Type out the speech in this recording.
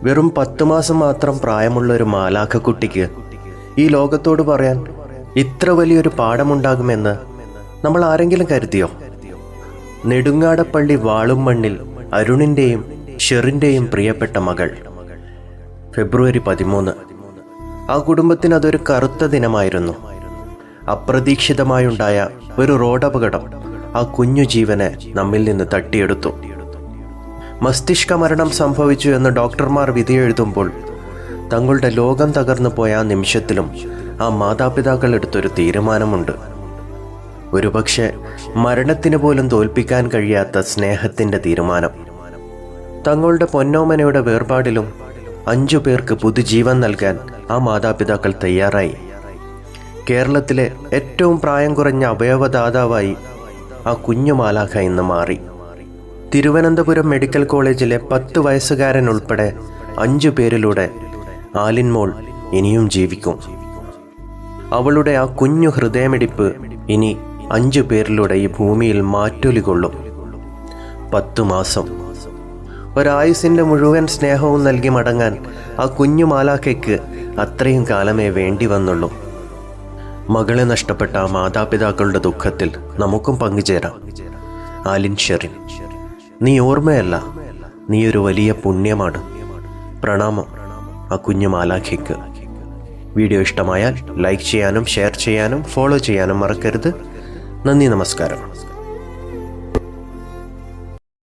വെറും 10 മാസം മാത്രം പ്രായമുള്ള ഒരു മാലാഖക്കുട്ടിക്ക് ഈ ലോകത്തോട് പറയാൻ ഇത്ര വലിയൊരു പാഠമുണ്ടാകുമെന്ന് നമ്മൾ ആരെങ്കിലും കരുതിയോ? നെടുങ്ങാടപ്പള്ളി വാളും മണ്ണിൽ അരുണിൻ്റെയും ഷെറിൻ്റെയും പ്രിയപ്പെട്ട മകൾ. ഫെബ്രുവരി 13. ആ കുടുംബത്തിന് അതൊരു കറുത്ത ദിനമായിരുന്നു. അപ്രതീക്ഷിതമായുണ്ടായ ഒരു റോഡപകടം ആ കുഞ്ഞു ജീവനെ നമ്മിൽ നിന്ന് തട്ടിയെടുത്തു. മസ്തിഷ്ക മരണം സംഭവിച്ചു എന്ന് ഡോക്ടർമാർ വിധിയെഴുതുമ്പോൾ തങ്ങളുടെ ലോകം തകർന്നു പോയ ആ നിമിഷത്തിലും ആ മാതാപിതാക്കൾ എടുത്തൊരു തീരുമാനമുണ്ട്. ഒരുപക്ഷെ മരണത്തിന് പോലും തോൽപ്പിക്കാൻ കഴിയാത്ത സ്നേഹത്തിൻ്റെ തീരുമാനം. തങ്ങളുടെ പൊന്നോമനയുടെ വേർപാടിലും 5 പേർക്ക് പുതുജീവൻ നൽകാൻ ആ മാതാപിതാക്കൾ തയ്യാറായി. കേരളത്തിലെ ഏറ്റവും പ്രായം കുറഞ്ഞ അവയവദാതാവായി ആ കുഞ്ഞു മാലാഖ ഇന്ന് മാറി. തിരുവനന്തപുരം മെഡിക്കൽ കോളേജിലെ 10 വയസ്സുകാരൻ ഉൾപ്പെടെ 5 പേരിലൂടെ ആലിൻ മോൾ ഇനിയും ജീവിക്കും. അവളുടെ ആ കുഞ്ഞു ഹൃദയമിടിപ്പ് ഇനി 5 പേരിലൂടെ ഈ ഭൂമിയിൽ മാറ്റൊലി കൊള്ളും. 10 മാസം, ഒരായുസിൻ്റെ മുഴുവൻ സ്നേഹവും നൽകി മടങ്ങാൻ ആ കുഞ്ഞു മാലാഖയ്ക്ക് അത്രയും കാലമേ വേണ്ടി വന്നുള്ളൂ. മകളെ നഷ്ടപ്പെട്ട ആ മാതാപിതാക്കളുടെ ദുഃഖത്തിൽ നമുക്കും പങ്കുചേരാം. ആലിൻ, ഷെറിൻ, നീ ഓർമ്മയല്ല, നീ ഒരു വലിയ പുണ്യമാണ്. പ്രണാമം ആ കുഞ്ഞു മാലാഖയ്ക്ക്. വീഡിയോ ഇഷ്ടമായാൽ ലൈക്ക് ചെയ്യാനും ഷെയർ ചെയ്യാനും ഫോളോ ചെയ്യാനും മറക്കരുത്. നന്ദി, നമസ്കാരം.